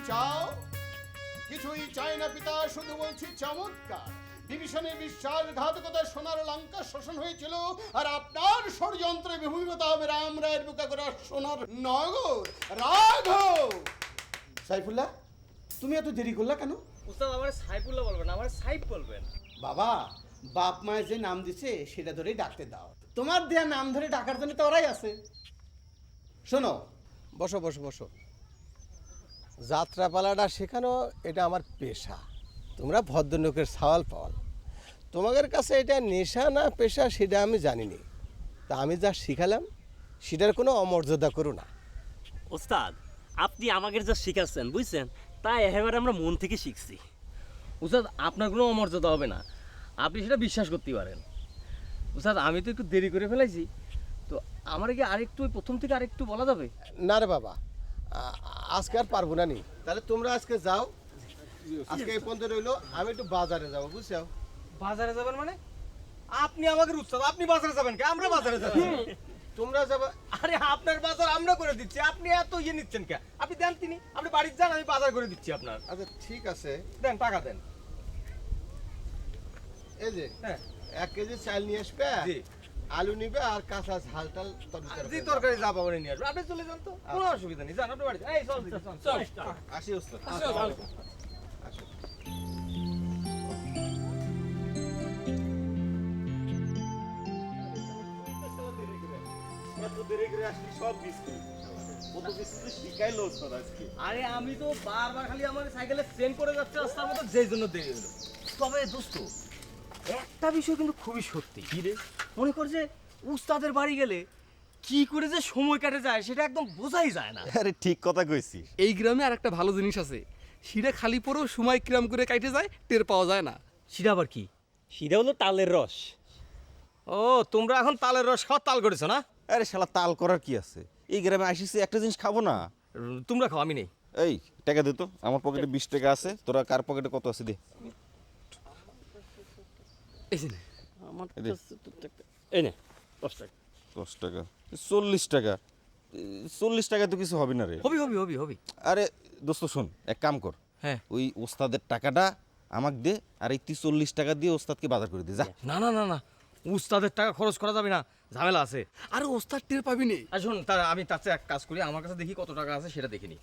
চাও? কিছুই চাই না পিতা, শুধু বলছি চমৎকার। ডিভিশনে বিশ্বাসঘাতকতা সোনার লঙ্কা শোষণ হয়েছিল, আর আপনার ষড়যন্ত্রে বিভূমিত হবে রাম রায়ের বুকা করা সোনার নগর রাঘব। সাইফুল্লাহ, তুমি এত দেরি করলা কেন? উস্তাদ আমার সাইফুল্লাহ বলবেন, আমার সাইফ বলবেন। বাবা, বাপ মায়ের যে নাম দিছে সেটা ধরেই ডাকতে দাও। তোমার দেয়া নাম ধরে ডাকার জন্য তো ওরাই আছে। শোনো, বসো বসো বসো। যাত্রাপালাটা শেখানো এটা আমার পেশা। তোমরা ভদ্রলোকের সওয়াল পাওয়াল। তোমাদের কাছে এটা নেশা না পেশা সেটা আমি জানিনি। তা আমি যা শিখালাম সেটার কোনো অমর্যাদা করো না। উস্তাদ, আপনি আমাকে যা শিখাচ্ছেন বুঝছেন, তাই একেবারে আমরা মন থেকে শিখছি। উস্তাদ, আপনার কোনো অমর্যাদা হবে না, আপনি সেটা বিশ্বাস করতে পারেন। উস্তাদ, আমি তো একটু দেরি করে ফেলাইছি, তো আমার কি আরেকটু ওই প্রথম থেকে আরেকটু বলা যাবে? না রে বাবা, আজকে আর পারবো না নি। তাহলে তোমরা আজকে যাও, আজকে এই পর্যন্ত রইলো। আমি একটু বাজারে যাবো, বুঝছো? বাজারে যাবেন মানে? আপনি আমাদের উস্তাদ, আপনি বাজারে যাবেন কে? আমরা বাজারে যাব। তোমরা যাবে? আরে আপনার বাজার আমরা করে দিচ্ছি, আপনি এত ইয়ে নিচ্ছেন কে? আপনি দেন, তিনি আপনি বাড়িতে যান, আমি বাজার করে দিচ্ছি আপনার। আচ্ছা ঠিক আছে, দেন, টাকা দেন। এই যে হ্যাঁ 1 কেজি চাল নিয়ে আসবে, জি আলু নিবে আর কাঁচা ঝাল টাল জি, তরকারি যা পাবেন নিয়ে আসবে। আপনি চলে যান, তো কোনো অসুবিধা নেই, যান আপনি বাড়িতে। এই চল চল চল। আসি ওস্তাদ। আসো। আরে আমি তো বারবার খালি আমার সাইকেলে চেন করে যাচ্ছে রাস্তার মতো, যেই জন্য দেরি হলো। তবে দোস্ত, একটা বিষয় কিন্তু খুবই সত্যি। কি রে? মনে কর যে উস্তাদের বাড়ি গেলে কি করে যে সময় কাটে যায় সেটা একদম বোঝাই যায় না। আরে ঠিক কথা কইছিস। এই গ্রামে আর একটা ভালো জিনিস আছে, শিরা খালি পরেও সময় কিরাম করে কাটে যায়, টের পাওয়া যায় না। সেটা আবার কি? সেটা হলো তালের রস। ও, তোমরা এখন তালের রস খাওয়া তাল করেছো না? আরে শালা তাল করার কি আছে? এই গ্রামে আসিছি একটা জিনিস খাবো না। তোমরা খাও, আমি নেই। এই টাকা দে তো, আমার পকেটে 20 টাকা আছে, তোরা কার পকেটে কত আছে দে। এই যে নে। আমার এই দে। কাছে তো টাকা- এই নে 10 টাকা। 10 টাকা, 40 টাকা। 40 টাকা তো কিছু হবে না রে। হবি হবি হবি হবি। আরে দোস্ত শোন, এক কাম কর, হ্যাঁ। ওই ওস্তাদের টাকাটা আমাকে দে, আর এই 40 টাকা দিয়ে ওস্তাদকে বাজার করে দে যা। না না না না, উস্তাদের টাকা খরচ করা যাবে না, ঝামেলা আছে। আরে ওস্তাদ টের পাবি নে। আর শোন, আমি তার চেয়ে এক কাজ করি, আমার কাছে দেখি কত টাকা আছে সেটা দেখিনি।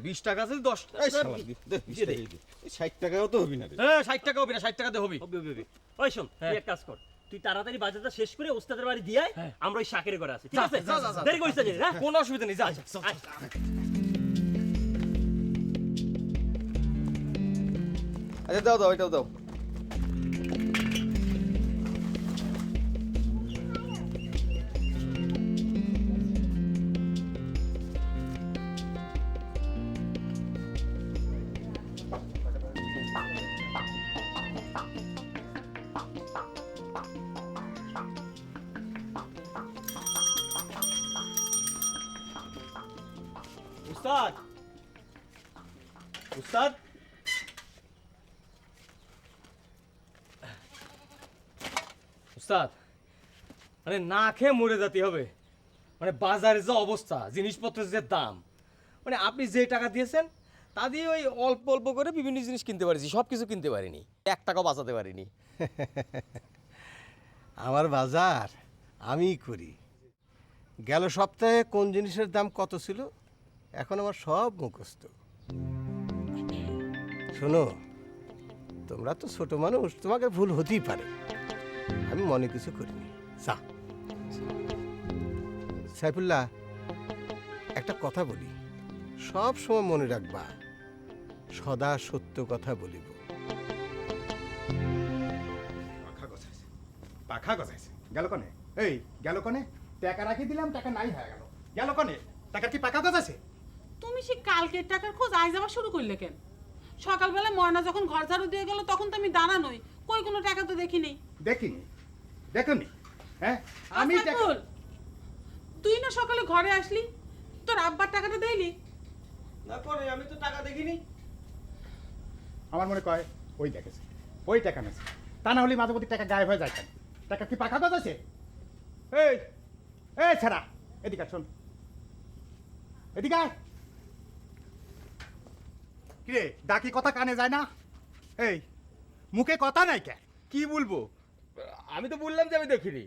20 টাকা আছে, 10 এই শালা দে, 20 টাকা দে। এই 60 টাকাও তো হবে না রে। 60 টাকা হবে না, 60 টাকা দিয়ে হবি। হবি হবি হবি। ওই শোন, তুই এক কাজ কর, তুই তাড়াতাড়ি বাজারটা শেষ করে ওস্তাদের বাড়ি দিয়ে আয়, আমরা ওই শাকের ঘরে আছি, ঠিক যা, আছে? যা, যা, যা। দেরি করিস না, হ্যাঁ? কোনো অসুবিধা নেই, যা। আয়। আচ্ছা দাও দাও, এটাও দাও। উস্তাদ, উস্তাদ, উস্তাদ, মানে না খেয়ে মরে যেতে হবে। মানে বাজারে যে অবস্থা, জিনিসপত্রের যে দাম, মানে আপনি যে টাকা দিয়েছেন তা দিয়ে ওই অল্প অল্প করে বিভিন্ন জিনিস কিনতে পারিছি, সব কিছু কিনতে পারিনি, 1 টাকাও বাঁচাতে পারিনি। আমার বাজার আমিই করি। গেল সপ্তাহে কোন জিনিসের দাম কত ছিল এখন আমার সব মুখস্থ। শোনো, তোমরা তো ছোট মানুষ, তোমাকে ভুল হতেই পারে, আমি মনে কিছু করিনি। যা সাইফুল্লাহ, একটা কথা বলি, সব সময় মনে রাখবা, সদা সত্য কথা বলিব। পাখা গজাইছে গেল কনে? এই গেল কনে? টাকা রাখি দিলাম, টাকা নাই হয়ে গেল। গেল কনে? টাকা কি পাকা গজাইছে? তুমি সে কালকের টাকার খোঁজ আজ আবার শুরু করলে কেন? সকালবেলা ময়না যখন ঘর ঝাড়ু দিয়ে গেল তখন তো আমি দাঁড়ানোই, কই কোনো টাকা তো দেখিনি। দেখিনি? দেখনি? হ্যাঁ, আমি আচ্ছা, টাকা- বল, তুই না সকালে ঘরে আসলি, তোর আব্বার টাকাটা দেইলি? না করে, আমি তো টাকা দেখিনি। আমার মনে কয় ওই দেখেছে, ওই টাকা নেছে। তা না হলে মাঝে মধ্যে টাকা গায়েব হয়ে যায় কেন? টাকা কি পাকা গজাইছে? এই এই ছাড়া, এদিকে আয়, শোন, এদিকে আয়। কিরে ডাকি কথা কানে যায় না? এই মুখে কথা নাই কে? কি বলবো? আমি তো বললাম যে আমি দেখিনি।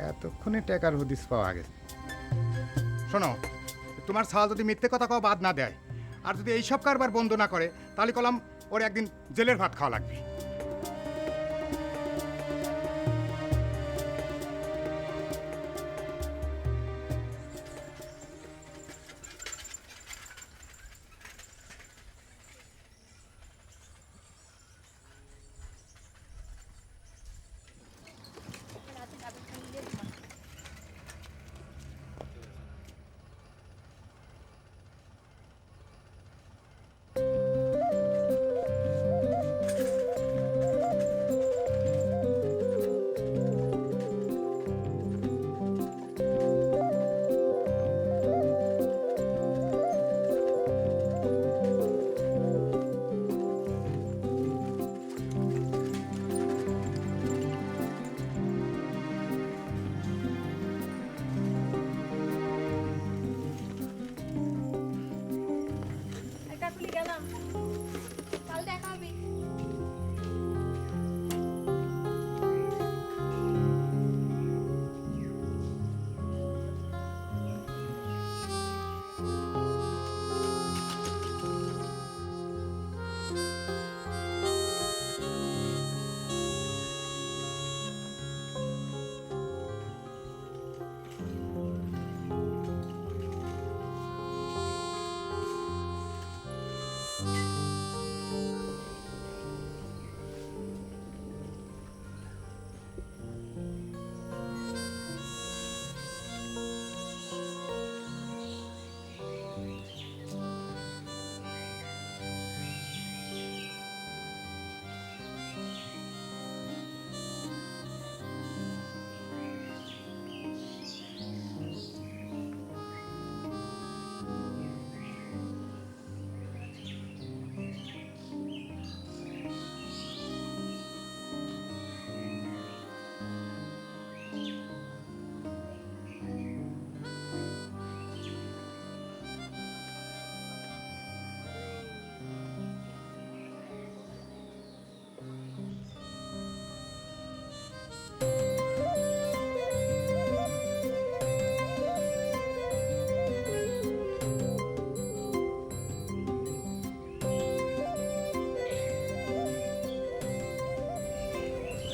এতক্ষণে টাকার হদিস পাওয়া গেছে। শোনো, তোমার ছাল যদি মিথ্যে কথা কওয়া বাদ না দেয় আর যদি এইসব কারবার বন্ধ না করে তাহলে কলাম ওর একদিন জেলের ভাত খাওয়া লাগবে। কাকুলি গেলাম, কাল দেখা হবে।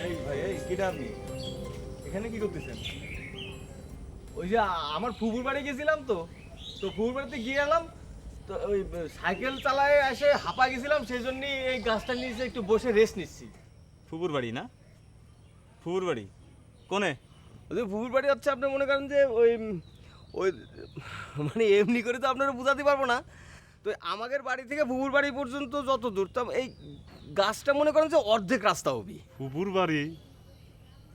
এই ভাই, এই কিটা আপনি এখানে কি করতেছেন? ওই যে আমার ফুফুর বাড়ি গেছিলাম তো ফুফুর বাড়িতে গিয়ে এলাম তো ওই সাইকেল চালায় এসে হাঁপা গেছিলাম, সেই জন্যই এই গাছটার নিচে একটু বসে রেস্ট নিচ্ছি। ফুপুর বাড়ি না? ফুপুর বাড়ি কোনে? ওই যে ফুফুর বাড়ি হচ্ছে, আপনি মনে করেন যে ওই ওই মানে এমনি করে তো আপনারা বোঝাতে পারবো না। তো আমাদের বাড়ি থেকে ফুফুর বাড়ি পর্যন্ত যত দূর, তো এই গাছটা মনে করেন যে অর্ধেক রাস্তা হবি। ফুপুর বাড়ি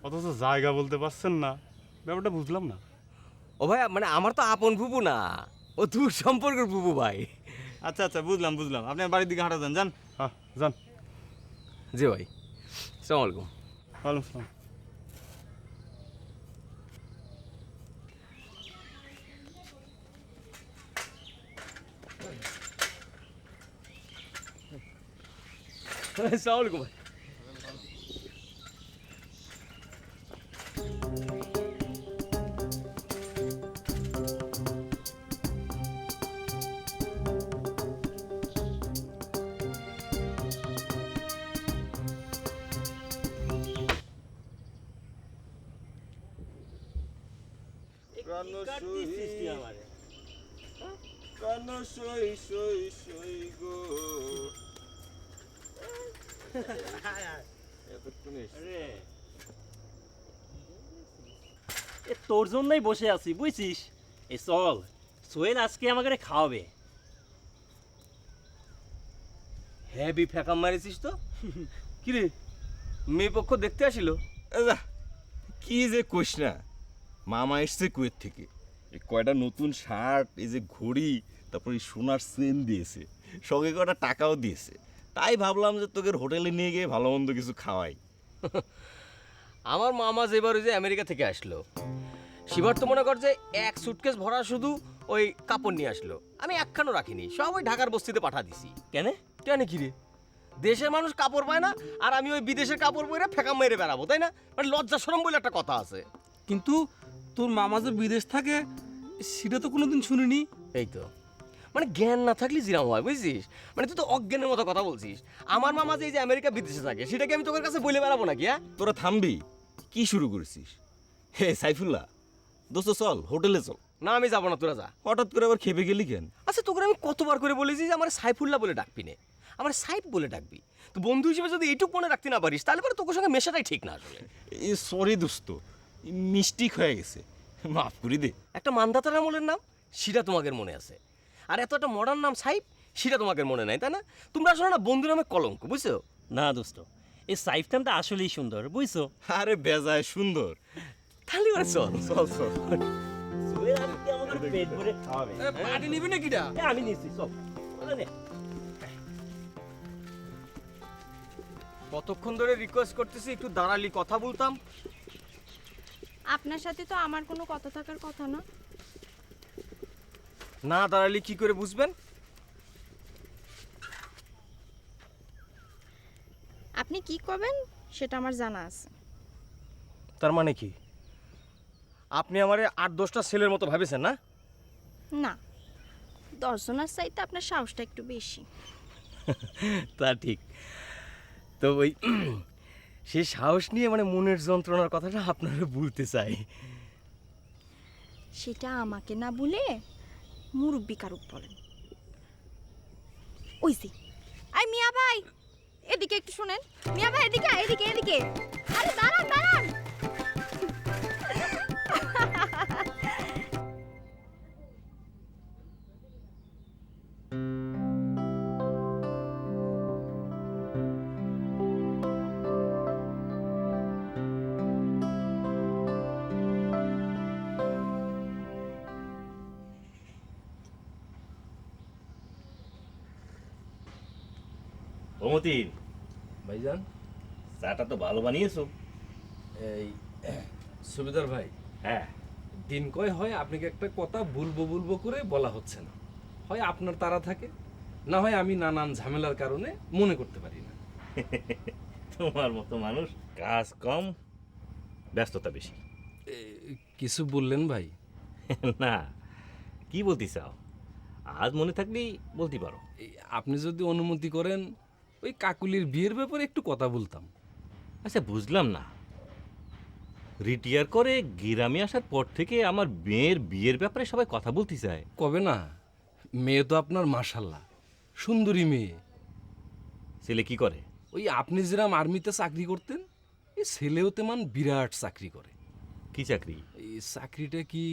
অথচ জায়গা বলতে পারছেন না, ব্যাপারটা বুঝলাম না। ও ভাই, মানে আমার তো আপন ফুফু না, ও দূর সম্পর্কের ফুফু ভাই। আচ্ছা আচ্ছা, বুঝলাম বুঝলাম। আপনার বাড়ির দিকে হাঁটা যান, যান। হ্যাঁ যান। জি ভাই, আসসালামু আলাইকুম। ওয়ালাইকুম আসসালাম। আসসালামু আলাইকুম ভাই। তোর জন্যই বসে আছি বুঝছিস। এই চল, সোহেল আজকে আমাকে খাওয়াবে। হেভি ফেকাম মারিছিস তো। কিরে, মেয়ে পক্ষ দেখতে আসিল? কি যে কইস না, মামা এসছে কুয়েত থেকে, এই কয়টা নতুন শার্ট, এই যে ঘড়ি, তারপর এই সোনার চেন দিয়েছে, সঙ্গে কয়টা টাকাও দিয়েছে। তাই ভাবলাম যে তোকে হোটেলে নিয়ে গিয়ে ভালো মন্দ কিছু খাওয়াই। আমার মামা যেবার ওই যে আমেরিকা থেকে আসলো, সেবার তো মনে কর যে এক সুটকেস ভরা শুধু ওই কাপড় নিয়ে আসলো, আমি একখানও রাখিনি, সব ওই ঢাকার বস্তিতে পাঠা দিছি। কেন কেন কি রে, দেশের মানুষ কাপড় পায় না আর আমি ওই বিদেশের কাপড় পরে ফেঁকা মেরে বেড়াবো, তাই না? মানে লজ্জা শরম বলে একটা কথা আছে। কিন্তু তোর মামা যে বিদেশ থাকে সেটা তো কোনোদিন শুনিনি। এই তো, মানে জ্ঞান না থাকলে জিরাম হয়, বুঝছিস? মানে তুই তো অজ্ঞানের মতো কথা বলছিস। আমার মামা যে এই যে আমেরিকা বিদেশে থাকে সেটাকে আমি তোর কাছে বলে বেড়াবো নাকি? হ্যাঁ, তোরা থামবি, কি শুরু করেছিস? হে সাইফুল্লাহ, দোস্ত চল হোটেলে চল। না আমি যাবো না, তোরা যা। হঠাৎ করে আবার খেপে গেলি কেন? আচ্ছা তোকে আমি কতবার করে বলেছি যে আমার সাইফুল্লাহ বলে ডাকবি না, আমার সাইফ বলে ডাকবি। তো বন্ধু হিসেবে যদি এইটুকু মনে রাখতে না পারিস তাহলে পরে তোর সঙ্গে মেশাটাই ঠিক না। আসলে এ সরি দোস্ত, মিস্টেক হয়ে গেছে, মাফ করে দে। একটা মান্ধাতার আমলের নাম সেটা তোমাদের মনে আছে, আর এত একটা মডার্ন নাম সাইফ সেটা তোমাদের মনে নাই, তাই না? তোমরা আসলে না বন্ধু নামে কলঙ্ক, বুঝছো? না দোস্ত, এই সাইফ নামটা আসলেই সুন্দর, বুঝছো? আরে বেজায় সুন্দর। তাহলে ওরা চল চল চল। পেট ভরে খাওয়াবে। পার্টি নিবি না কিটা? আমি নিচ্ছি, চল। কতক্ষণ ধরে রিকোয়েস্ট করতেছি একটু দাঁড়ালি কথা বলতাম। আপনার সাথে তো আমার কোনো কথা থাকার কথা না। না দাঁড়ালি কি করে বুঝবেন? আপনি কি করবেন সেটা আমার জানা আছে। তার মানে কি আপনি আমারে ৮-১০টা ছেলের মতো ভাবেছেন? না না, 10 জনের চাইতে আপনার সাহসটা একটু বেশি। তা ঠিক। তো ওই সেই সাহস নিয়ে মানে মনের যন্ত্রণার কথাটা আপনারা বলতে চাই। সেটা আমাকে না বলে মুরব্বি কারুক বলেন। ওই যে আই মিয়া ভাই, এদিকে একটু শুনেন। মিয়া ভাই এদিকে, এদিকে এদিকে। আরে দাঁড়ান দাঁড়ান। মতিন, ভাইজান, চাটা তো ভালো বানিয়েছো। এই সুবেদার ভাই, হ্যাঁ, দিন কয় হয় আপনাকে একটা কথা বলবো বলবো করে বলা হচ্ছে না। হয় আপনার তাড়া থাকে, না হয় আমি নানান ঝামেলার কারণে মনে করতে পারি না। তোমার মতো মানুষ, কাজ কম, ব্যস্ততা বেশি। কিছু বললেন ভাই? না, কি বলতে চাও? আজ মনে থাকলেই বলতে পারো। আপনি যদি অনুমতি করেন, ওই কাকুলির বিয়ের ব্যাপারে একটু কথা বলতাম। আচ্ছা, বুঝলাম না, রিটায়ার করে গ্রামে আসার পর থেকে আমার মেয়ের বিয়ের ব্যাপারে সবাই কথা বলতে চায়। কবে না, মেয়ে তো আপনার মাশাল্লাহ সুন্দরী মেয়ে। ছেলে কি করে? ওই আপনি যেরাম আর্মিতে চাকরি করতেন, এই ছেলেও তেমন বিরাট চাকরি করে। কি চাকরি? এই চাকরিটা কি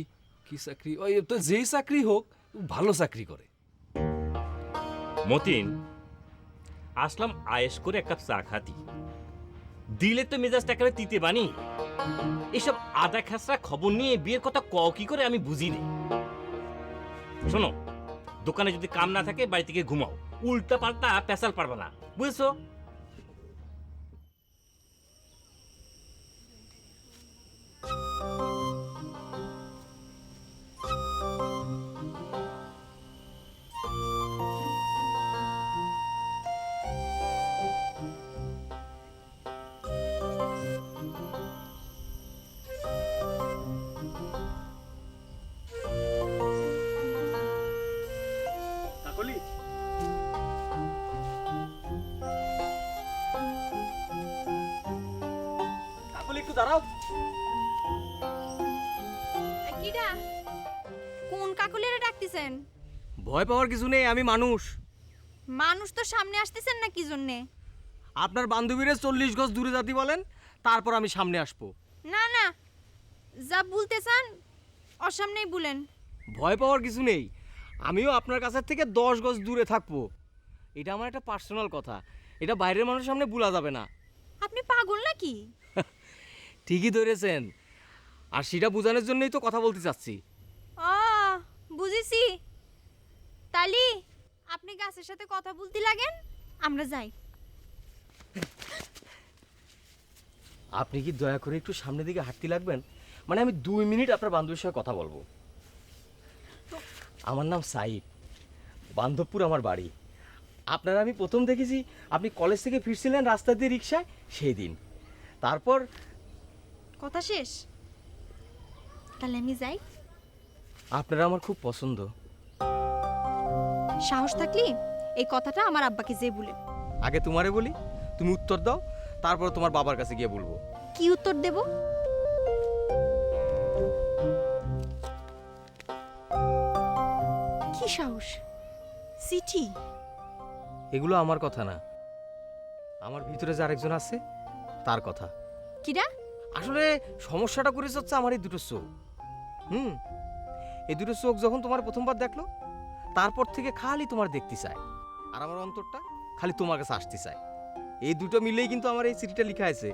কি চাকরি, ওই তো যেই চাকরি হোক ভালো চাকরি করে। মতিন, আসলাম আয়েশ করে এক কাপ চা খাতি, দিলে তো মেজাজটা একেবারে তিতে বানি। এসব আদা খাসরা খবর নিয়ে বিয়ের কথা কি করে আমি বুঝি নে। শোনো, দোকানে যদি কাম না থাকে বাড়ি থেকে ঘুমাও, উল্টা পাল্টা পেশাল পারবে না, বুঝছো? কাকলি, কাকলি একটু দাঁড়াও। কিডা? কোন কাকুলিরে ডাকতেছেন? ভয় পাওয়ার কিছু নেই, আমি মানুষ। মানুষ তো সামনে আসতেছেন না কি জন্যে? আপনার বান্ধবীরে 40 গজ দূরে জাতি বলেন, তারপর আমি সামনে আসবো। না না, যা বলতে চান ওর সামনেই বলেন। ভয় পাওয়ার কিছু নেই, আমিও আপনার কাছ থেকে 10 গজ দূরে থাকবো। এটা আমার একটা পার্সোনাল কথা, এটা বাইরের মানুষের সামনে বলা যাবে না। আপনি পাগল নাকি? ঠিকই ধরেছেন, আর সেটা বোঝানোর জন্যই তো কথা বলতে চাচ্ছি। ও বুঝেছি। তালি আপনি গাছের সাথে কথা বলতে লাগেন, আমরা যাই। আপনি কি দয়া করে একটু সামনের দিকে হাঁটতে লাগবেন? মানে আমি 2 মিনিট আপনার বান্ধবীর সঙ্গে কথা বলবো। আমার নাম সাইদ, বান্ধবপুর আমার বাড়ি। আপনারা আমি প্রথম দেখেছি আপনি কলেজ থেকে ফিরছিলেন রাস্তা দিয়ে রিক্সায়, সেই দিন। তারপর কথা শেষ? তাহলে আমি যাই। আপনারা আমার খুব পছন্দ। সাহস থাকলে এই কথাটা আমার আব্বাকে যে বলে। আগে তোমারে বলি, তুমি উত্তর দাও, তারপর তোমার বাবার কাছে গিয়ে বলবো। কি উত্তর দেব? কি সাহস? চিঠি? এগুলো আমার কথা না, আমার ভিতরে যে আরেকজন আছে তার কথা। কিরা? আসলে সমস্যাটা করেছে হচ্ছে আমার এই দুটো চোখ। এই দুটো চোখ যখন তোমার প্রথমবার দেখলো, তারপর থেকে খালি তোমার দেখতে চায়, আর আমার অন্তরটা খালি তোমার কাছে আসতে চায়। এই দুটো মিলেই কিন্তু আমার এই চিঠিটা লেখা আছে।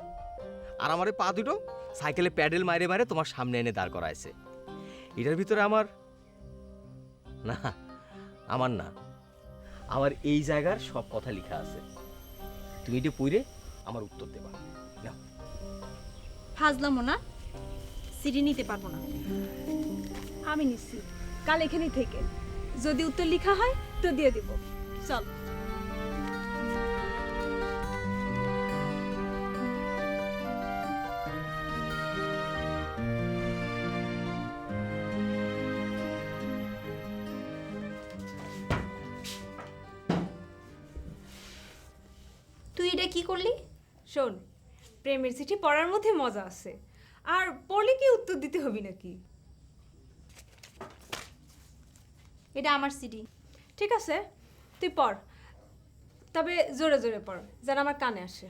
আর আমার এই পা দুটো সাইকেলে প্যাডেল মারে মারে তোমার সামনে এনে দাঁড় করাইছে। এটার ভিতরে আমার না, আমার না, আমার এই জায়গার সব কথা লেখা আছে। তুমি এটা পড়ে আমার উত্তর দেবা। নাও। হাজলামো না, চিঠি নিতে পারবো না। আমি নিচ্ছি, কাল এখানেই থেকে যদি উত্তর লেখা হয় তো দিয়ে দেব। চল। তুই এটা কি করলি? শোন, প্রেমের চিঠি পড়ার মধ্যে মজা আছে, আর পড়লে কি উত্তর দিতে হবে নাকি? এটা আমার চিঠি। ঠিক আছে, তুই পড়, তবে জোরে জোরে পড়, যেন আমার কানে আসে।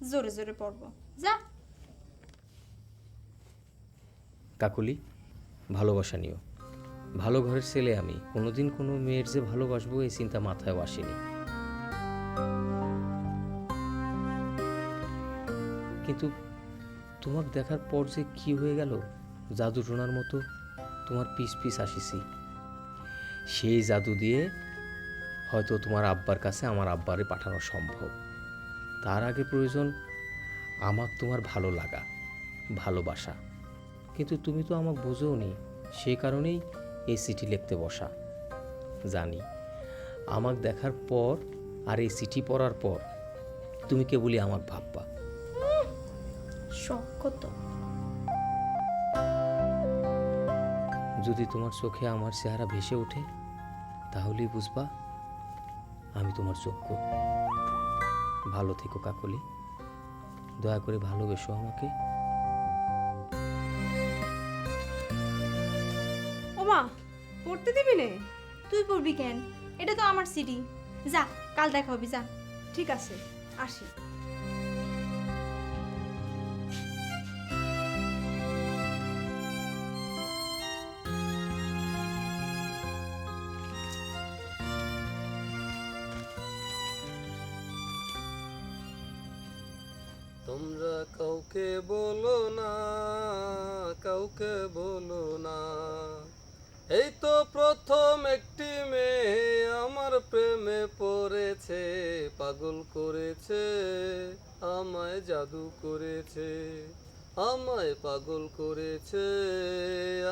জোরে জোরে পড়বো, যা। কাকুলি, ভালোবাসা নিও। ভালো ঘরের ছেলে আমি, কোনোদিন কোনো মেয়ের যে ভালোবাসবো এই চিন্তা মাথায়ও আসেনি। কিন্তু তোমাকে দেখার পর যে কি হয়ে গেল, জাদু টোনার মতো তোমার পিস পিস আসিছি। সেই জাদু দিয়ে হয়তো তোমার আব্বার কাছে আমার আব্বারে পাঠানো সম্ভব। তার আগে প্রয়োজন আমাকে তোমার ভালো লাগা, ভালোবাসা। কিন্তু তুমি তো আমাকে বোঝোও নি, সেই কারণেই এই চিঠি লিখতে বসা। জানি আমাকে দেখার পর আর এই চিঠি পড়ার পর তুমি কেবলই আমাকে ভাববা। শখ কত! যদি তোমার চোখে আমার চেহারা ভেসে ওঠে, তাহলেই বুঝবা আমি তোমার যোগ্য। ভালো থেকো কাকলি, দয়া করে ভালোবেসো আমাকে। ওমা, পড়তে দিবি নে? তুই পড়বি কেন? এটা তো আমার চিঠি। যা, কাল দেখা হবে, যা। ঠিক আছে, আসি। তোমরা কাউকে বলো না, কাউকে বলো না, এই তো প্রথম একটি মেয়ে আমার প্রেমে পড়েছে, পাগল করেছে, আমায় জাদু করেছে, আমায় পাগল করেছে,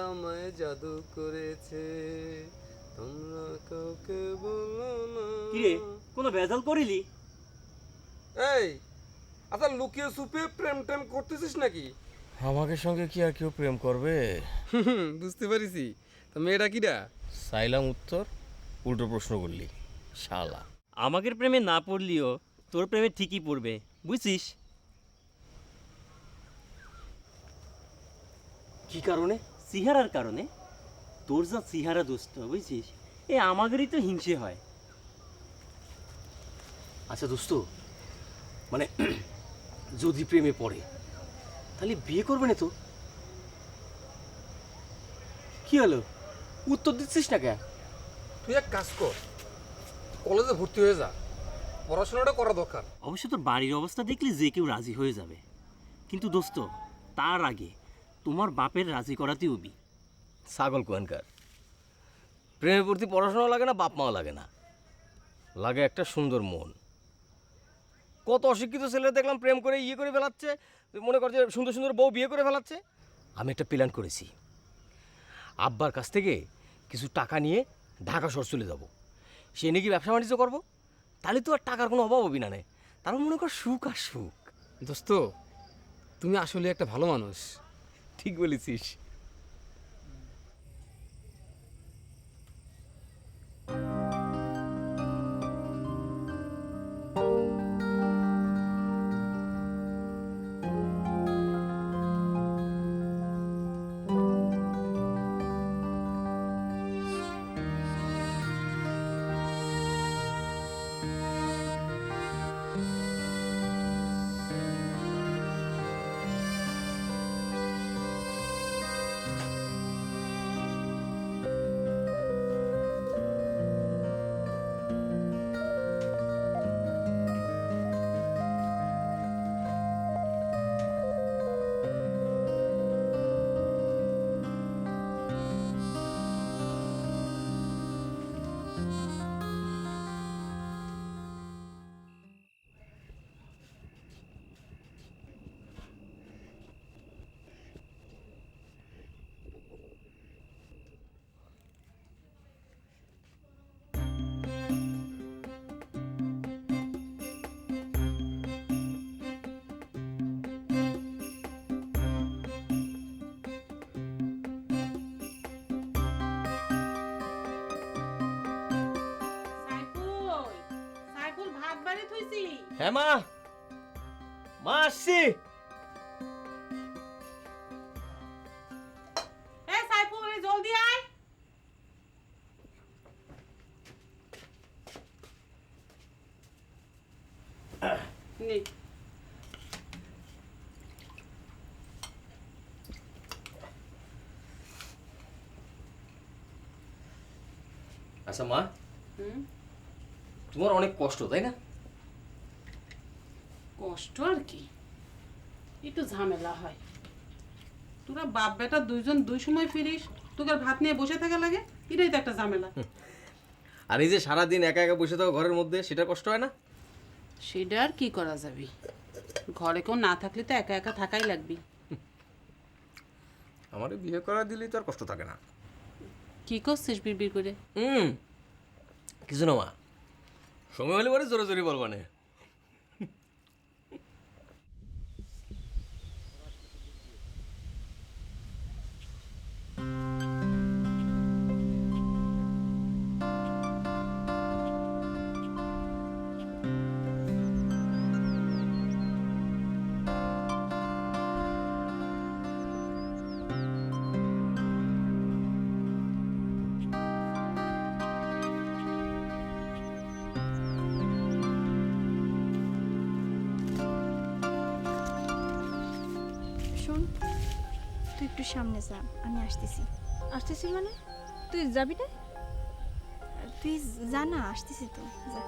আমায় জাদু করেছে, তোমরা কাউকে বলো না। কিরে, কোনো ভেজাল করিলি? এই, আচ্ছা লুকিয়ে সুপে প্রেম টেম করতেছিস নাকি? আমাকে সঙ্গে কি আর কেউ প্রেম করবে? বুঝতে পারিছি। তা মেয়েটা কিরা? চাইলাম উত্তর, উল্টো প্রশ্ন করলি শালা। আমাদের প্রেমে না পড়লিও তোর প্রেমে ঠিকই পড়বে, বুঝছিস? কি কারণে? চেহারার কারণে। তোর যা চেহারা দোস্ত, বুঝছিস, এ আমাদেরই তো হিংসে হয়। আচ্ছা দোস্ত, মানে যদি প্রেমে পড়ে তাহলে বিয়ে করবে না তো? কি হলো, উত্তর দিচ্ছিস না কেন? তুই এক কাজ কর, কলেজে ভর্তি হয়ে যা, পড়াশোনাটা করা দরকার। অবশ্য তোর বাড়ির অবস্থা দেখলে যে কেউ রাজি হয়ে যাবে, কিন্তু দোস্ত তার আগে তোমার বাপের রাজি করাতে হবি। ছাগল কোয়ানকার, প্রেমে পড়তে পড়াশোনা লাগে না, বাপ মাও লাগে না, লাগে একটা সুন্দর মন। কত অশিক্ষিত ছেলে দেখলাম প্রেম করে ইয়ে করে ফেলাচ্ছে, মনে করছে সুন্দর সুন্দর বউ বিয়ে করে ফেলাচ্ছে। আমি একটা প্ল্যান করেছি, আব্বার কাছ থেকে কিছু টাকা নিয়ে ঢাকা শহর চলে যাব। সে নাকি ব্যবসা বাণিজ্য করবো, তাহলে তো আর টাকার কোনো অভাব হবি না নে। তারও মনে কর সুখ আর সুখ। দোস্ত তুমি আসলে একটা ভালো মানুষ। ঠিক বলেছিস। হ্যাঁ মা, মা আসছি। জলদি আয়। আচ্ছা মা, তোমার অনেক কষ্ট তাই না? কষ্ট আর কি, একটু ঝামেলা হয়। তোরা বাপ বেটা দুইজন দুই সময় ফিরিস, তোকে ভাত নিয়ে বসে থাকা লাগে, এটাই তো একটা ঝামেলা। আর এই যে সারাদিন একা একা বসে থাকো ঘরের মধ্যে, সেটা কষ্ট হয় না? সেটা আর কি করা যাবে, ঘরে কেউ না থাকলে তো একা একা থাকাই লাগবে। আমার বিয়ে করা দিলেই তো আর কষ্ট থাকে না। কি করছিস বিড়বিড় করে? কিছু না মা, সময় হলে পরে জোরে জোরে বলবা না। শোন, তুই একটু সামনে যা, আমি আসতেছি। আসতেছি মানে? তুই যাবি না? তুই যা না, আসতেছি তো, যা।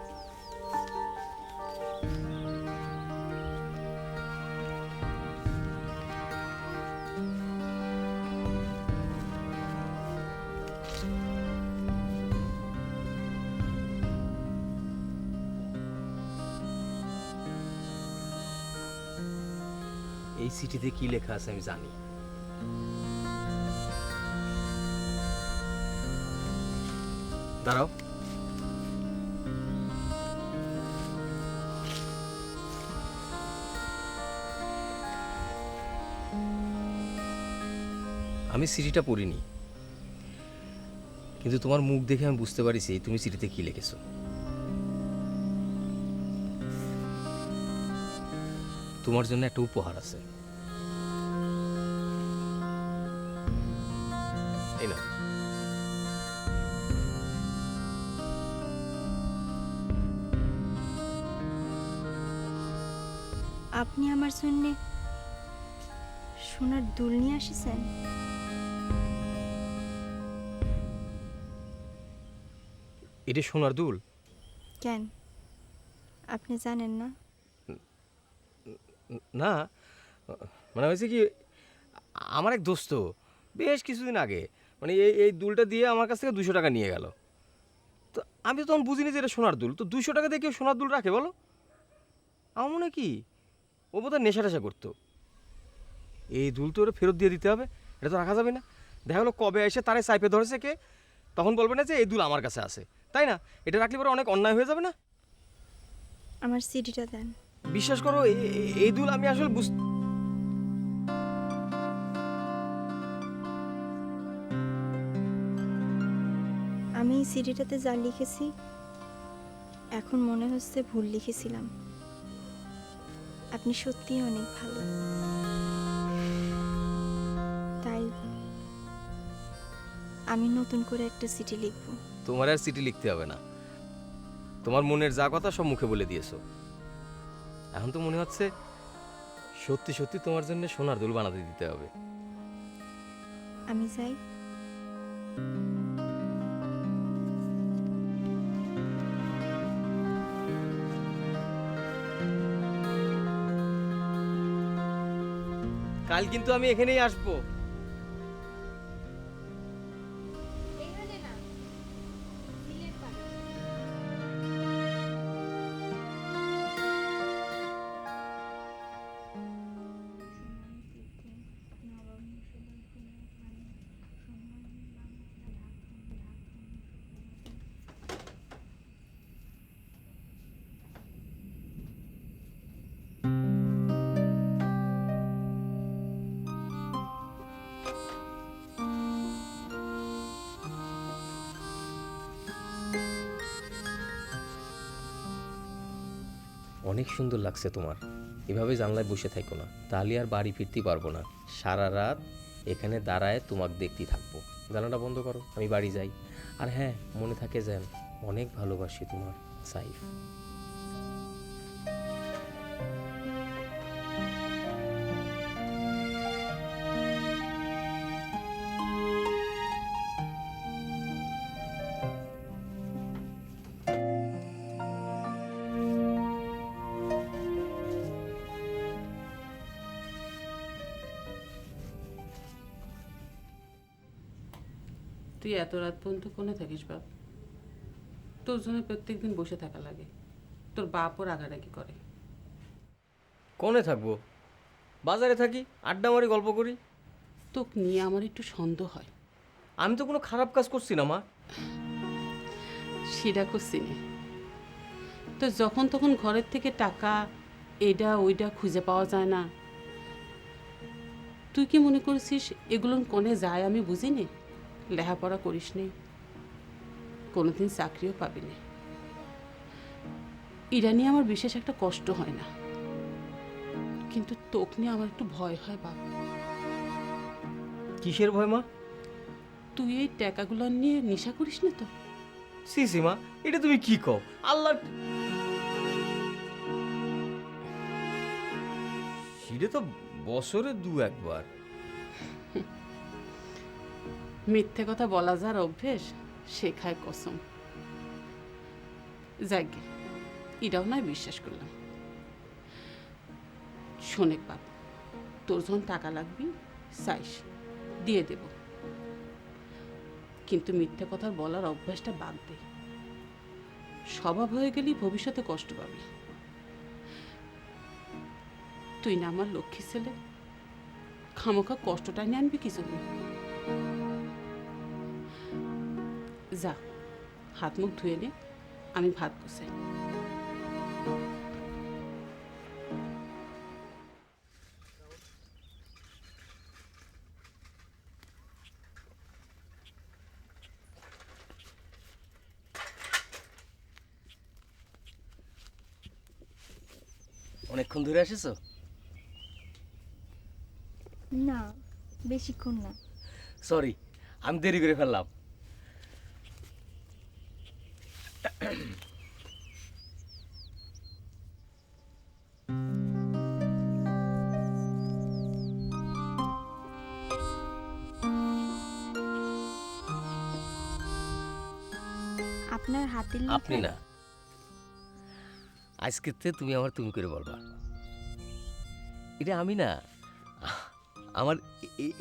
এই চিঠিতে কি লেখা আছে আমি জানি। দাঁড়াও, আমি চিঠিটা পড়িনি, কিন্তু তোমার মুখ দেখে আমি বুঝতে পারিছি তুমি চিঠিতে কি লিখেছো। তোমার জন্য একটা উপহার আছে। এই নাও। আপনি আমার জন্য সোনার দুল নিয়ে আসিছেন? এটা সোনার দুল? কেন, আপনি জানেন না? না, মানে হয়েছে কি, আমার এক দোস্ত বেশ কিছুদিন আগে মানে এই দুলটা দিয়ে আমার কাছ থেকে 200 টাকা নিয়ে গেল। তো আমি তো তখন বুঝিনি যে এটা সোনার দুল। তো 200 টাকা দিয়ে কেউ সোনার দুল রাখে বলো? আমার মনে কি ও বোধহয় নেশা টেশা করতো। এই দুল তো ওরা ফেরত দিয়ে দিতে হবে, এটা তো রাখা যাবে না। দেখা গেলো কবে এসে তারে চাইপে ধরেছে কে, তখন বলবে না যে এই দুল আমার কাছে আছে, তাই না? এটা রাখলে পরে অনেক অন্যায় হয়ে যাবে না? আমার সিডিটা দেন। বিশ্বাস করো এই দুল আমি আসলে আমি এই সিডিটাতে যা লিখেছি এখন মনে হচ্ছে ভুল লিখেছিলাম। আপনি সত্যিই অনেক ভালো, তাই আমি নতুন করে একটা চিঠি লিখব। তোমার আর চিঠি লিখতে হবে না, তোমার মনের যা কথা সব মুখে বলে দিয়েছো। এখন তো মনে হচ্ছে সত্যি সত্যি তোমার জন্য সোনার দুল বানাতে দিতে হবে। আমি যাই। কাল কিন্তু আমি এখানেই আসবো। অনেক সুন্দর লাগছে তোমার। এভাবে জানলায় বসে থাকো না, তাহলে আর বাড়ি ফিরতে পারবো না। সারা রাত এখানে দাঁড়ায় তোমাকে দেখতেই থাকবো। জানালাটা বন্ধ করো, আমি বাড়ি যাই। আর হ্যাঁ, মনে থাকে যেন অনেক ভালোবাসি তোমার সাইফ। তুই এত রাত পর্যন্ত কোনে থাকিস বাপ? তোর জন্য প্রত্যেকদিন বসে থাকা লাগে। তোর বাপও রাগারাগি করে। কোনে থাকবো? বাজারে থাকি, আড্ডা মারি, গল্প করি। তোকে নিয়ে আমার একটু সন্দেহ হয়। আমি তো কোনো খারাপ কাজ করছি না মা। সেটা করছি না, তো যখন তখন ঘরের থেকে টাকা এটা ওইটা খুঁজে পাওয়া যায় না। তুই কি মনে করছিস এগুলো কোনে যায় আমি বুঝি নে? লেখাপড়া করিস নি, কোনোদিন চাকরিও পাবি না। এটা নিয়ে আমার বিশেষ একটা কষ্ট হয় না, কিন্তু তোকে নিয়ে আমার একটু ভয় হয় বাবা। কিসের ভয় মা? তুই এই টাকাগুলো নিয়ে নেশা করিস না তো? সি সি মা, এটা তুমি কি কও? আল্লাহ, সেটা তো বছরে দু একবার। মিথ্যে কথা বলা যার অভ্যেস সে খায় কসম। যাকে এটাও নয় বিশ্বাস করলাম। শোনেক বাপ, তোর যখন টাকা লাগবি চাইস দিয়ে দেব, কিন্তু মিথ্যে কথা বলার অভ্যাসটা বাদ দে। স্বভাব হয়ে গেলেই ভবিষ্যতে কষ্ট পাবি। তুই না আমার লক্ষ্মী ছেলে, খামোখা কষ্টটা নিয়ে আনবি কি জন্য? যা, হাত মুখ ধুয়ে নে, আমি ভাত বসাই। অনেকক্ষণ ধরে আসিছো? না, বেশিক্ষণ না। সরি, আমি দেরি করে ফেললাম। আপনার হাতের আপনি না, আজকে তুমি আমার তুমি করে বলবা। এটা আমি না, আমার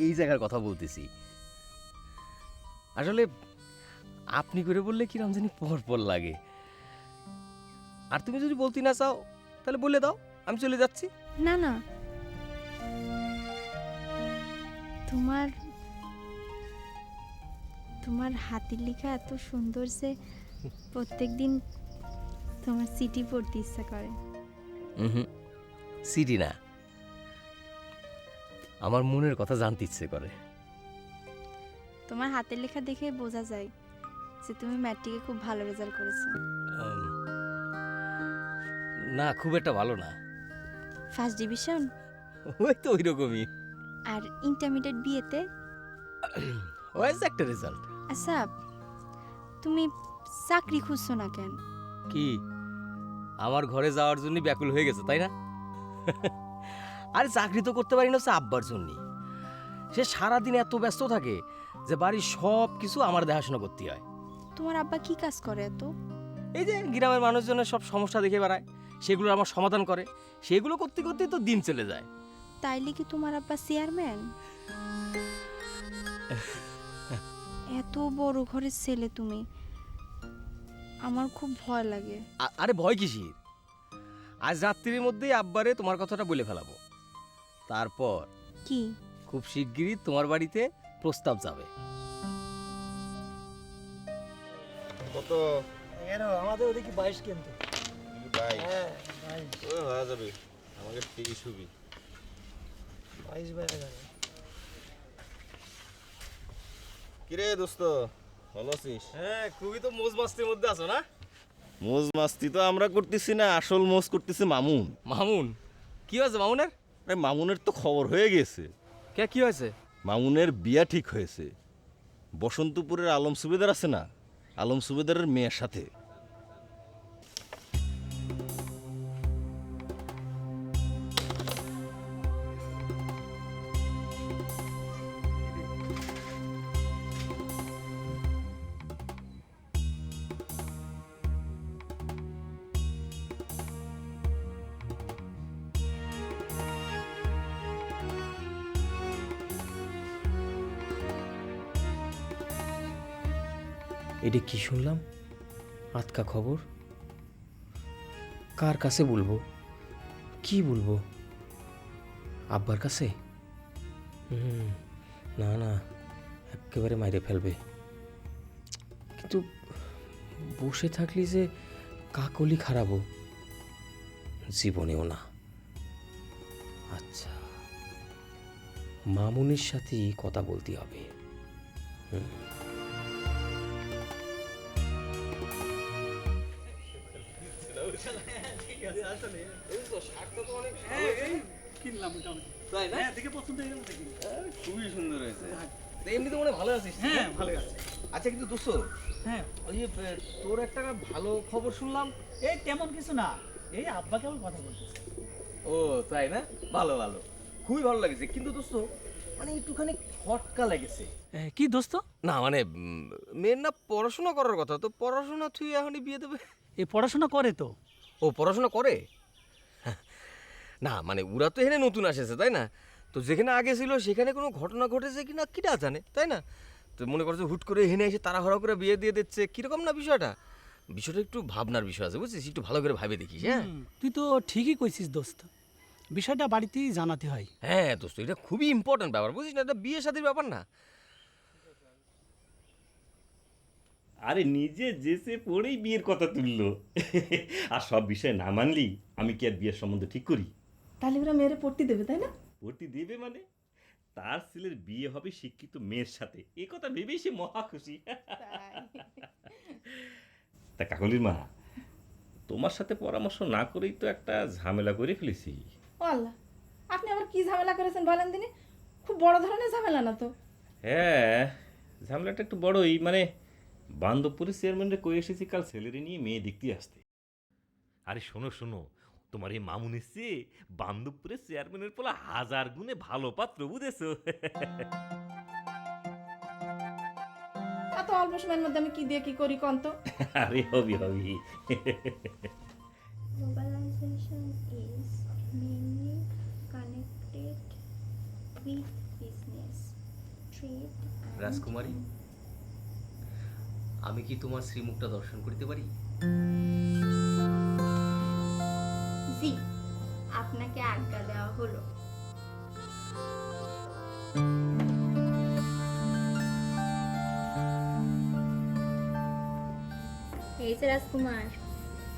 এই জায়গার কথা বলতেছি। আসলে আপনি করে বললে কি রমজানি পর পর লাগে। আর তুমি যদি বলতে না চাও তাহলে বলে দাও, আমি চলে যাচ্ছি। না না, তোমার হাতের লেখা এত সুন্দর যে প্রত্যেকদিন তোমার চিঠি পড়তে ইচ্ছা করে। সিটি না, আমার মনের কথা জানতে ইচ্ছে করে। তোমার হাতের লেখা দেখে বোঝা যায় যে তুমি ম্যাট্রিকে খুব ভালো রেজাল্ট করেছো। না, খুব একটা ভালো না। First division? ওই তো ওই রকমই। আর ইন্টারমিডিয়েট বিয়েতে? ওয়াইজ একটা রেজাল্ট। আচ্ছা, তুমি চাকরি খুঁজছো না কেন? কি আমার ঘরে যাওয়ার জন্য ব্যাকুল হয়ে গেছে, তাই না? আরে চাকরি তো করতে পারি না, হচ্ছে আব্বার জন্য। সে সারাদিন এত ব্যস্ত থাকে যে বাড়ির সব কিছু আমার দেখাশোনা করতে হয়। তোমার আব্বা কি কাজ করে এত? এই যে গ্রামের মানুষজনের সব সমস্যা দেখে বেড়ায়, সেগুলো আমার সমাধান করে। সেগুলো করতে করতে তো দিন চলে যায়। তাইলে কি তোমার আব্বা চেয়ারম্যান? এত বড় ঘরের ছেলে তুমি, আমার খুব ভয় লাগে। আরে ভয় কিসির? আজ রাত্রির মধ্যেই আব্বারে তোমার কথাটা বলে ফেলাবো। তারপর কি? খুব শিগগিরই তোমার বাড়িতে প্রস্তাব যাবে। কত? আমাদের ওদিকে 22 কিন্তু। 22? হ্যাঁ 22। ও হয়ে যাবে, আমাকে 30 হবি। 22 কিরে দোস্ত, ভালো আছিস? হ্যাঁ, খুবই তো মোজ মাস্তির মধ্যে আছো না? মোজ মাস্তি তো আমরা করতেছি না, আসল মোজ করতেছে মামুন। মামুন? কি হয়েছে মামুনের? আরে মামুনের তো খবর হয়ে গেছে। কে, কি হয়েছে? মামুনের বিয়া ঠিক হয়েছে বসন্তপুরের আলম সুবেদার আছে না, আলম সুবেদারের মেয়ের সাথে। এটা কি শুনলাম? আতকা খবর। কার কাছে বলবো? কি বলবো? আব্বার কাছে? না না, একেবারে মাইরে ফেলবে। কিন্তু বসে থাকলি যে কাকলি খারাপ, জীবনেও না। আচ্ছা, মামুনির সাথেই কথা বলতে হবে। খুবই সুন্দর হয়েছে। এমনি তো মনে ভালো আছিস? হ্যাঁ ভালো আছি। আচ্ছা কিন্তু দোস্ত, হ্যাঁ ওই যে তোর একটা ভালো খবর শুনলাম। এই তেমন কিছু না, এই আব্বা কেমন কথা বলতেছে। ও তাই না? ভালো ভালো, খুবই ভালো লাগছে। কিন্তু দোস্ত মানে একটুখানি খটকা লেগেছে। কি দোস্ত? না মানে মেয়ের না পড়াশোনা করার কথা, তো পড়াশোনা তুই এখনই বিয়ে দেবে? এই পড়াশোনা করে তো। ও পড়াশোনা করে? না মানে ওরা তো এখানে নতুন আসেছে, তাই না? তো যেখানে আগে ছিল সেখানে কোনো ঘটনা ঘটেছে কিনা কিটা জানে, তাই না? তো মনে করছে হুট করে এখানে এসে তাড়াহুড়া করে বিয়ে দিয়ে দিচ্ছে, কিরকম না বিষয়টা? বিষয়টা একটু ভাবনার বিষয় আছে, বুঝছিস? একটু ভালো করে ভাবে দেখিস। হ্যাঁ তুই তো ঠিকই কইছিস দোস্ত, বিষয়টা বাড়িতেই জানাতে হয়। হ্যাঁ দোস্ত, এটা খুবই ইম্পর্টেন্ট ব্যাপার, বুঝিস না? এটা বিয়ে শাদীর ব্যাপার না। আরে নিজে যেসে পড়েই বিয়ের কথা তুললো। আর সব বিষয় না মানলি আমি কি আর বিয়ের সম্বন্ধ ঠিক করি? তাহলে ওরা মেয়েরে পড়তে দেবে, তাই না? ভর্তি দেবে মানে তার ছেলের বিয়ে হবে শিক্ষিত মেয়ের সাথে, এ কথা ভেবেই সে মহা খুশি। তা কাকলির মা, তোমার সাথে পরামর্শ না করেই তো একটা ঝামেলা করে ফেলেছি। ও আল্লাহ, আপনি আবার কি ঝামেলা করেছেন বলেন দিনে? খুব বড় ধরনের ঝামেলা না তো? হ্যাঁ ঝামেলাটা একটু বড়ই, মানে বান্দবপুরের চেয়ারম্যানরে কই এসেছি কাল ছেলেরে নিয়ে মেয়ে দেখতে আসতে। আরে শোনো শোনো, তোমার এই মামুন এসছে, বান্দবপুরের চেয়ারম্যানের পোলা 1000 গুণে ভালো পাত্র, বুঝেছো? এত অল্প সময়ের মধ্যে আমি কি দিয়ে কি করি কোন তো? আরে হবি হবি। Globalization is mainly connected with business, trade and রাজকুমারী, আমি কি তোমার শ্রীমুখটা দর্শন করতে পারি? জি, আপনাকে আজ্ঞা দেওয়া হলো। যে রাজকুমার,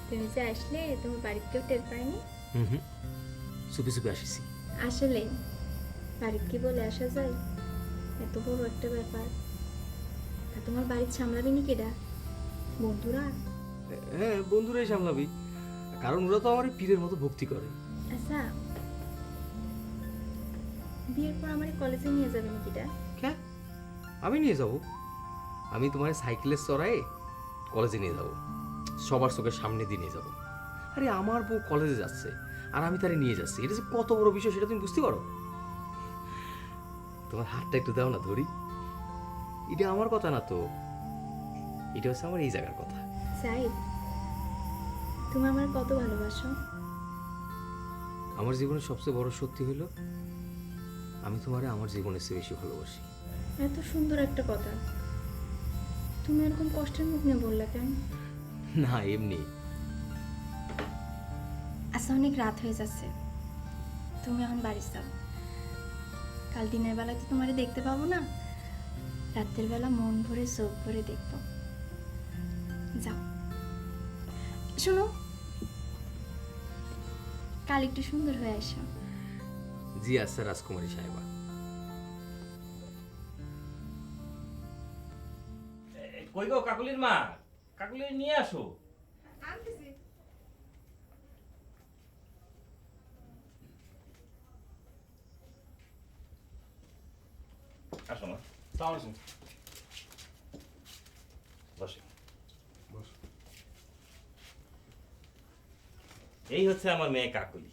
তুমি যে আসলে তোমার বাড়িতে কেউ টের পায়নি? হুম, চুপি চুপি আসিছি। আসলে বাড়িতে কি বলে আসা যায়? এত বড় একটা ব্যাপার, তা তোমার বাড়ির সামলাবি নি কেডা? বন্ধুরা? হ্যাঁ, বন্ধুরাই সামলাবি, কারণ ওরা তো আমার পীরের মতো ভক্তি করে। আচ্ছা, বিয়ের পর আমার কলেজে নিয়ে যাবে নাকিটা? হ্যাঁ, আমি নিয়ে যাব। আমি তোমার সাইকেলে চড়াই কলেজে নিয়ে যাব, সবার চোখের সামনে দিয়ে নিয়ে যাব। আরে আমার বউ কলেজে যাচ্ছে আর আমি তারে নিয়ে যাচ্ছি, এটা যে কত বড় বিষয় সেটা তুমি বুঝতে পারো? তোমার হাতটা একটু দাও না, ধরি। এটা আমার কথা না তো, এটা হচ্ছে আমার এই জায়গার কথা। সাইদ, তুমি আমার কত ভালোবাসো? আমার জীবনের সবচেয়ে বড় সত্যি হলো আমি তোমারে আমার জীবনের চেয়ে বেশি ভালোবাসি। এত সুন্দর একটা কথা তুমি এরকম কষ্টের মুখ নিয়ে বললা কেন? না, এমনি। আচ্ছা, অনেক রাত হয়ে যাচ্ছে, তুমি এখন বাড়ি যাও। কাল দিনের বেলায় তো তোমারে দেখতে পাবো না, রাতের বেলা মন ভরে চোখ ভরে দেখবো। যাও। শোনো, কাল একটু সুন্দর হয়ে আসো। জি আচ্ছা রাজকুমারী সাহেবা। কই গো কাকুলির মা, কাকুলির নিয়ে আসো। আসো মা। বসে। এই হচ্ছে আমার মেয়ে কাকুলি।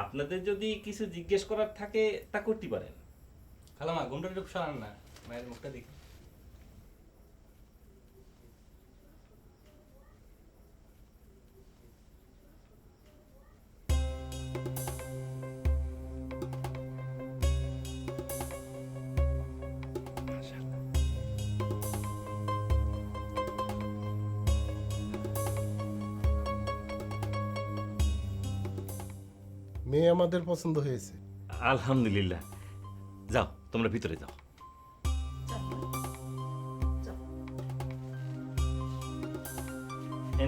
আপনাদের যদি কিছু জিজ্ঞেস করার থাকে তা করতে পারেন। খালামা, ঘুমটা একটু সরান না, মায়ের মুখটা দেখি। মেয়ে আমাদের পছন্দ হয়েছে। আলহামদুলিল্লাহ। যাও, তোমরা ভিতরে যাও।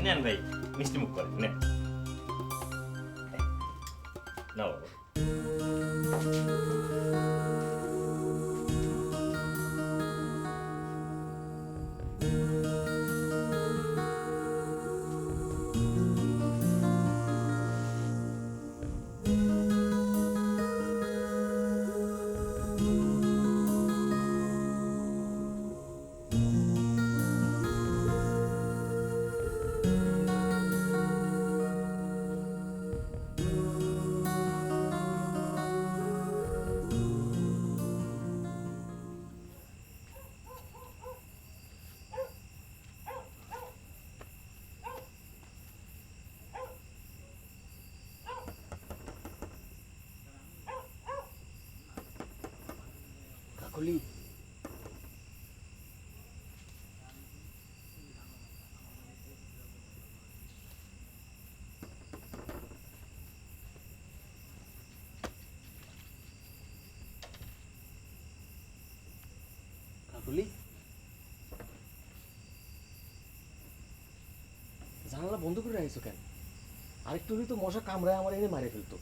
নেন ভাই, মিষ্টি মুখ করে নেন। নাও বাবা। কাকলি, কাকলি, জানালা বন্ধ করে রাখছো কেন? আরেকটু হলে তো মশা কামড়ায় আমার এনে মারে ফেলতো।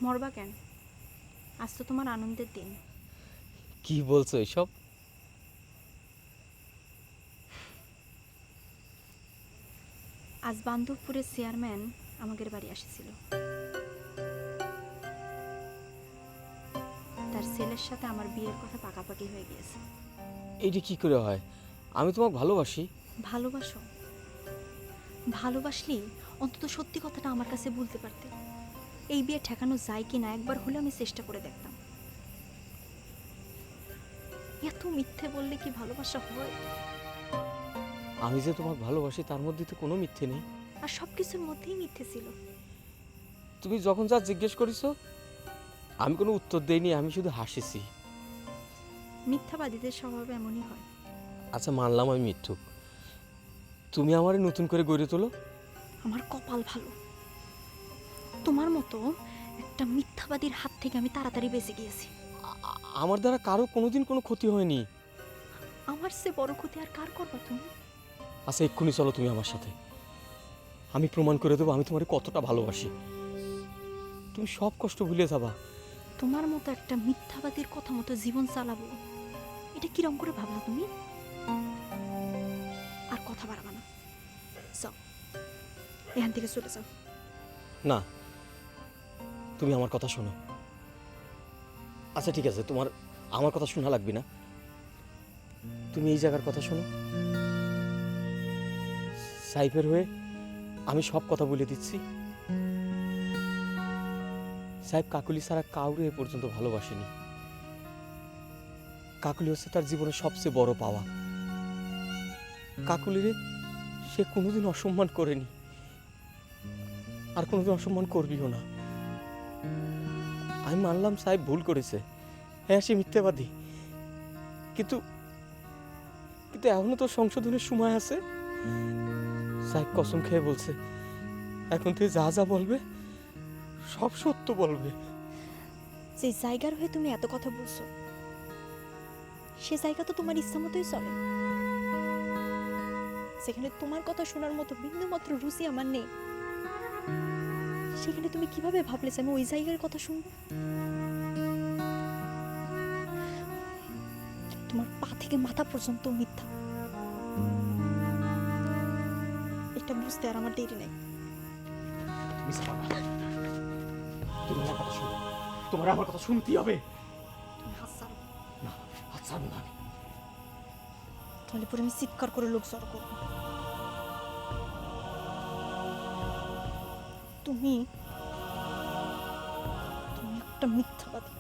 মরবা কেন? আজ তো তোমার আনন্দের দিন। কি বলছো এসব? আজ বান্ধবপুরের চেয়ারম্যান আমাদের বাড়ি আসছিল। তার ছেলের সাথে আমার বিয়ের কথা পাকাপাকি হয়ে গিয়েছে। এইটা কি করে হয়? আমি তোমাকে ভালোবাসি। ভালোবাসো? ভালোবাসলি অন্তত সত্যি কথাটা আমার কাছে বলতে পারতে। এই বিয়ে ঠেকানো যায় কিনা একবার হলে আমি চেষ্টা করে দেখতাম। এত মিথ্যে বললে কি ভালোবাসা হয়? আমি যে তোমাকে ভালোবাসি তার মধ্যে তো কোনো মিথ্যে নেই। আর সব কিছুর মধ্যেই মিথ্যে ছিল। তুমি যখন যা জিজ্ঞেস করেছো আমি কোনো উত্তর দেইনি, আমি শুধু হাসিছি। মিথ্যাবাদীদের স্বভাব এমনই হয়। আচ্ছা মানলাম আমি মিথ্যুক, তুমি আমারে নতুন করে গড়ে তোলো। আমার কপাল ভালো, তোমার মতো একটা মিথ্যাবাদীর হাত থেকে আমি তাড়াতাড়ি বেঁচে গিয়েছি। আমার দ্বারা কারো কোনোদিন কোনো ক্ষতি হয়নি। আমার সে বড় ক্ষতি আর কার করবা তুমি? আচ্ছা এক্ষুনি চলো তুমি আমার সাথে, আমি প্রমাণ করে দেবো আমি তোমার কতটা ভালোবাসি। তুমি সব কষ্ট ভুলে যাবা। তোমার মতো একটা মিথ্যাবাদীর কথা মতো জীবন চালাবো, এটা কিরম করে ভাবলা তুমি? আর কথা বাড়াবা না, যাও এখান থেকে চলে যাও। না, তুমি আমার কথা শোনো। আচ্ছা ঠিক আছে, তোমার আমার কথা শোনা লাগবে না, তুমি এই জায়গার কথা শোনো। সাইফের হয়ে আমি সব কথা বলে দিচ্ছি। সাহেব কাকুলি ছাড়া কাউরে এ পর্যন্ত ভালোবাসেনি। কাকুলি হচ্ছে তার জীবনের সবচেয়ে বড় পাওয়া। কাকুলিরে সে কোনোদিন অসম্মান করেনি, আর কোনোদিন অসম্মান করবিও না। আমি মানলাম সাহেব ভুল করেছে, হ্যাঁ সে মিথ্যাবাদী, কিন্তু কিন্তু এখনো তো সংশোধনের সময় আছে। সাহেব কসম খেয়ে বলছে এখন তুই যা যা বলবে সব সত্য বলবে। যে জায়গার হয়ে তুমি এত কথা বলছো, সে জায়গা তো তোমার ইচ্ছা মতোই চলে। সেখানে তোমার কথা শোনার মতো বিন্দু মাত্র রুচি আমার নেই, সেখানে তুমি কিভাবে ভাবলে যে আমি ওই জায়গার কথা শুনবো? তোমার পা থেকে মাথা পর্যন্ত মিথ্যা, এটা বুঝতে আর আমার দেরি নাই। তুমি আমার কথা শোনো, তোমার আমার কথা শুনতেই হবে। তুমি হাত ছাড়ো। না, হাত ছাড়বো না। তাহলে পরে আমি চিৎকার করে লোক জড়ো করবো। তুমি একটা মিথ্যাবাদী।